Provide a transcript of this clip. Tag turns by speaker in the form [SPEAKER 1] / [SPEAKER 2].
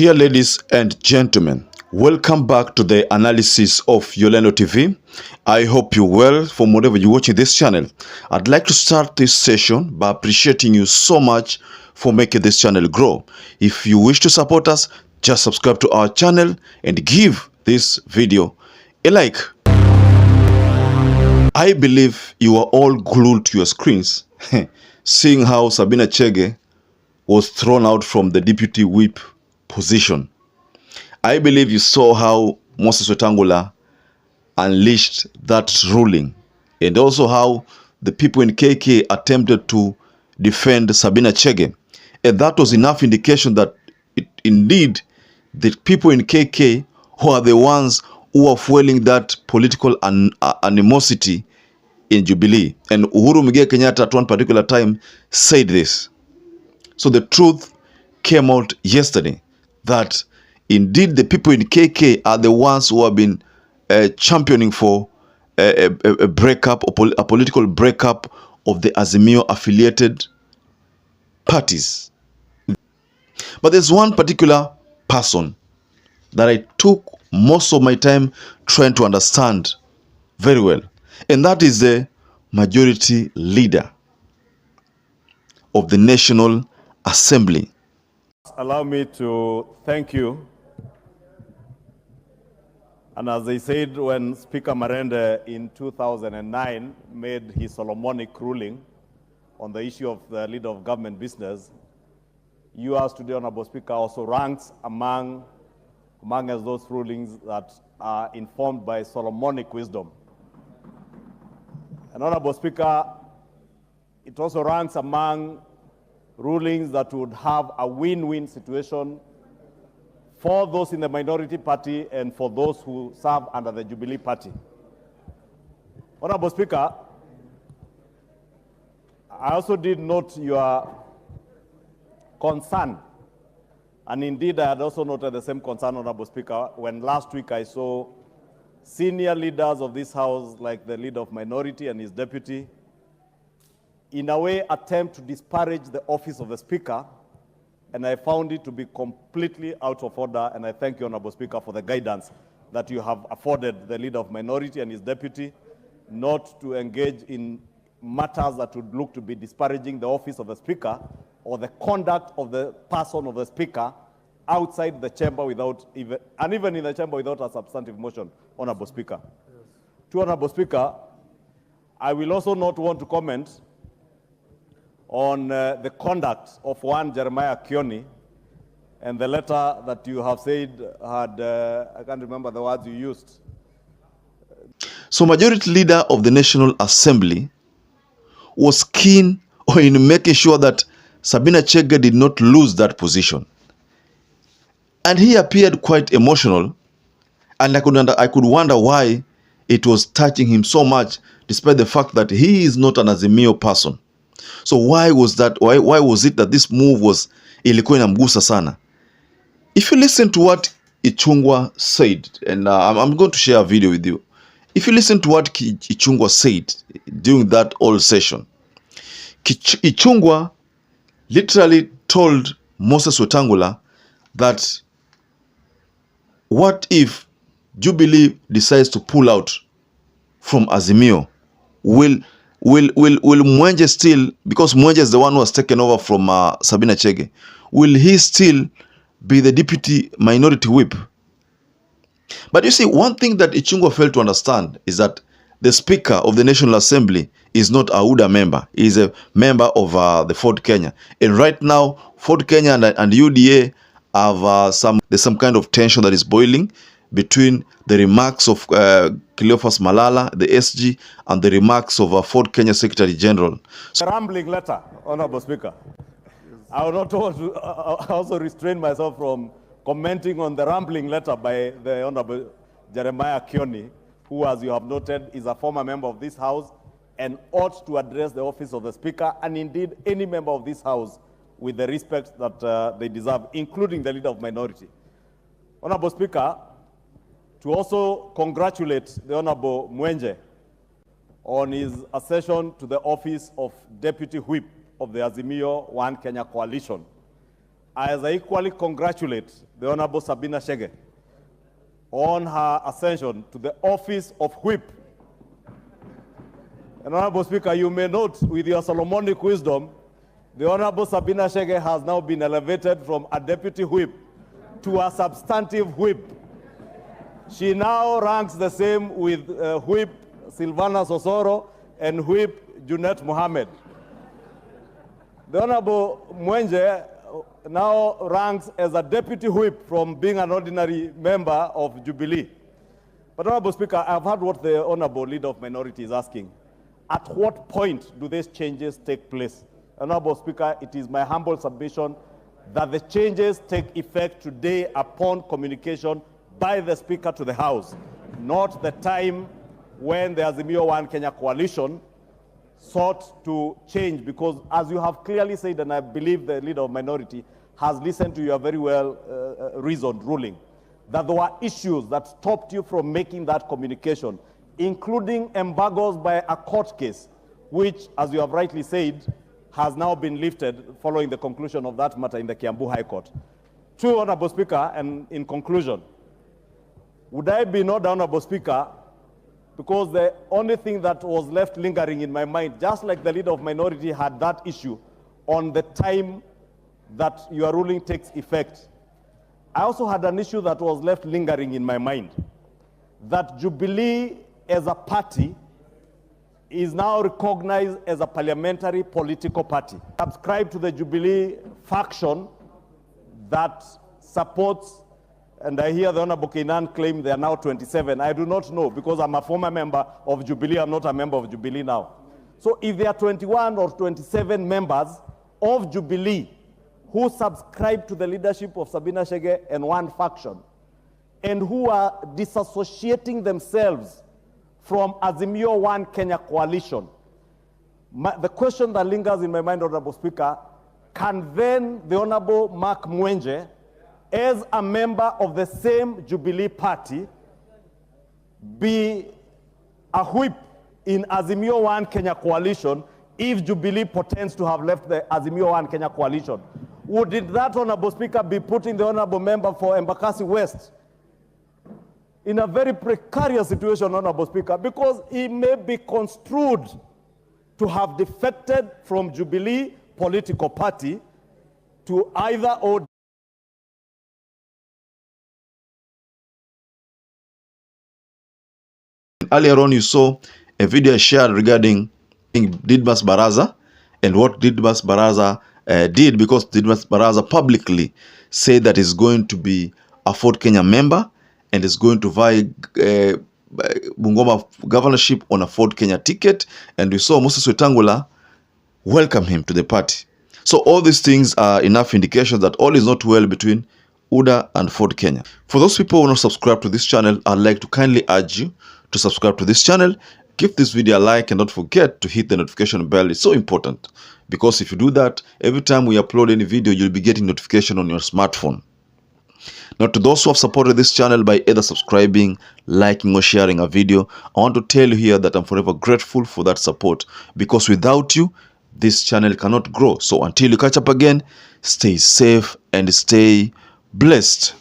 [SPEAKER 1] Dear ladies and gentlemen, welcome back to the analysis of YOLENO TV. I hope you're well from wherever you're watching this channel. I'd like to start this session by appreciating you so much for making this channel grow. If you wish to support us, just subscribe to our channel and give this video a like. I believe you are all glued to your screens seeing how Sabina Chege was thrown out from the deputy whip position. I believe you saw how Moses Wetangula unleashed that ruling, and also how the people in KK attempted to defend Sabina Chege. And that was enough indication that indeed the people in KK who are the ones who are fueling that political animosity in Jubilee. And Uhuru Muigai Kenyatta at one particular time said this. So the truth came out yesterday that indeed the people in KK are the ones who have been championing for a breakup, a political breakup of the Azimio affiliated parties. But there's one particular person that I took most of my time trying to understand very well, and that is the majority leader of the National Assembly.
[SPEAKER 2] Allow me to thank you. And as they said, when Speaker Marende in 2009 made his Solomonic ruling on the issue of the leader of government business, you as today, Honorable Speaker, also ranks among those rulings that are informed by Solomonic wisdom. And Honorable Speaker, it also ranks among rulings that would have a win-win situation for those in the minority party and for those who serve under the Jubilee Party. Honorable Speaker, I also did note your concern, and indeed I had also noted the same concern, Honorable Speaker, when last week I saw senior leaders of this House, like the leader of minority and his deputy, in a way attempt to disparage the office of the Speaker, and I found it to be completely out of order, and I thank you, Honorable Speaker, for the guidance that you have afforded the leader of minority and his deputy not to engage in matters that would look to be disparaging the office of the Speaker or the conduct of the person of the Speaker outside the chamber without even, and even in the chamber without a substantive motion, Honorable Speaker. Yes. To Honorable Speaker, I will also not want to comment on the conduct of one Jeremiah Kioni and the letter that you have said had, I can't remember the words you used.
[SPEAKER 1] So majority leader of the National Assembly was keen in making sure that Sabina Chege did not lose that position. And he appeared quite emotional, and I could wonder why it was touching him so much, despite the fact that he is not an Azimio person. So why was that? Why was it that this move was ilikuwa inamgusa sana? If you listen to what ICHUNGWA said, and I'm going to share a video with you. If you listen to what ICHUNGWA said during that whole session, ICHUNGWA literally told Moses Wetangula that what if Jubilee decides to pull out from Azimio? Will Mwenje still, because Mwenje is the one who has taken over from Sabina Chege, will he still be the deputy minority whip? But you see, one thing that ICHUNGWA failed to understand is that the Speaker of the National Assembly is not a UDA member. He is a member of the Ford Kenya. And right now, Ford Kenya and UDA have there's some kind of tension that is boiling between the remarks of Cleophas Malala, the SG, and the remarks of Ford Kenya Secretary General.
[SPEAKER 2] So, a rambling letter, Honorable Speaker. I will not want to also restrain myself from commenting on the rambling letter by the Honorable Jeremiah Kioni, who, as you have noted, is a former member of this House and ought to address the office of the Speaker, and indeed any member of this House, with the respect that they deserve, including the leader of minority. Honorable Speaker, to also congratulate the Honorable Mwenje on his accession to the office of Deputy Whip of the Azimio One Kenya Coalition. as I equally congratulate the Honorable Sabina Chege on her ascension to the office of whip. And Honorable Speaker, you may note with your Solomonic wisdom, the Honorable Sabina Chege has now been elevated from a deputy whip to a substantive whip. She now ranks the same with whip Silvana Sosoro and whip Junet Mohammed. The Honorable Mwenje now ranks as a deputy whip from being an ordinary member of Jubilee. But Honorable Speaker, I've heard what the Honorable Leader of Minority is asking. At what point do these changes take place? Honorable Speaker, it is my humble submission that the changes take effect today upon communication by the Speaker to the House, not the time when the Azimio One Kenya coalition sought to change, because as you have clearly said, and I believe the Leader of Minority has listened to your very well reasoned ruling, that there were issues that stopped you from making that communication, including embargoes by a court case, which, as you have rightly said, has now been lifted following the conclusion of that matter in the Kiambu High Court. True, Honorable Speaker, and in conclusion, would I be not, Honorable Speaker, because the only thing that was left lingering in my mind, just like the Leader of Minority had that issue on the time that your ruling takes effect, I also had an issue that was left lingering in my mind, that Jubilee as a party is now recognized as a parliamentary political party. Subscribe to the Jubilee faction that supports, and I hear the Honorable Kainan claim they are now 27. I do not know, because I'm a former member of Jubilee. I'm not a member of Jubilee now. So if there are 21 or 27 members of Jubilee who subscribe to the leadership of Sabina Chege and one faction, and who are disassociating themselves from Azimio One Kenya coalition, the question that lingers in my mind, Honorable Speaker, can then the Honorable Mark Mwenje, as a member of the same Jubilee party, be a whip in Azimio One Kenya coalition if Jubilee pretends to have left the Azimio One Kenya coalition? Would that, Honorable Speaker, be putting the Honorable member for Embakasi West in a very precarious situation, Honorable Speaker, because he may be construed to have defected from Jubilee political party to either or.
[SPEAKER 1] Earlier on, you saw a video shared regarding Didmas Baraza and what Didmas Baraza did, because Didmas Baraza publicly said that he's going to be a Ford Kenya member and is going to vie Bungoma governorship on a Ford Kenya ticket. And we saw Moses Wetangula welcome him to the party. So all these things are enough indications that all is not well between UDA and Ford Kenya. For those people who are not subscribed to this channel, I'd like to kindly urge you to subscribe to this channel, give this video a like, and don't forget to hit the notification bell. It's so important, because if you do that, every time we upload any video, you'll be getting notification on your smartphone. Now, to those who have supported this channel by either subscribing, liking, or sharing a video, I want to tell you here that I'm forever grateful for that support, because without you, this channel cannot grow. So until you catch up again, stay safe and stay blessed.